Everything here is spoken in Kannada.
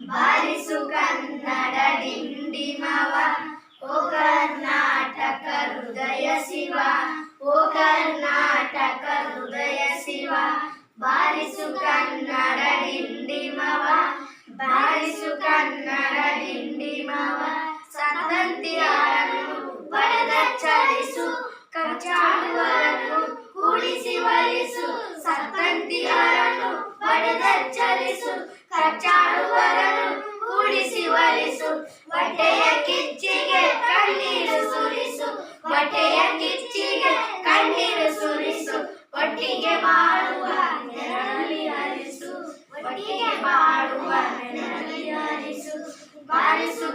ಬಾರಿಸು ಕನ್ನಡ ಡಿಂಡಿಮವ ಓ ಕರ್ನಾಟಕ ಹೃದಯ ಶಿವ ಓ ಕರ್ನಾಟಕ ಹೃದಯ ಶಿವ ಬಾರಿಸು ಕನ್ನಡ ಡಿಂಡಿಮವ ಬಾರಿಸು ಕನ್ನಡ ಡಿಂಡಿಮವ ಸತ್ತಂತಿಯಾರನ್ನು ಬಡದಚ್ಚರಿಸು ಕಚ್ಚಾಡುವರನ್ನು ಕೂಡಿಸಿ ಒಲಿಸು ಸತ್ತಂತಿಯಾರನ್ನು ಬಡದಚ್ಚರಿಸು ಕಚ್ಚಾಡುವರನ್ನು ಕೂಡಿಸಿ ಒಲಿಸು ಹೊಟ್ಟೆಯ ಕಿಚ್ಚಿಗೆ ಕಣ್ಣೀರು ಸುರಿಸು ಹೊಟ್ಟೆಯ ಕಿಚ್ಚಿಗೆ ಕಣ್ಣೀರು ಸುರಿಸು ಒಟ್ಟಿಗೆ ಬಾಳುವ ನೆರಳಲ್ಲಿ ಹರಿಸು ಒಟ್ಟಿಗೆ ಬಾಳುವ ನೆರಳಲ್ಲಿ ಹರಿಸು ಬಾರಿಸು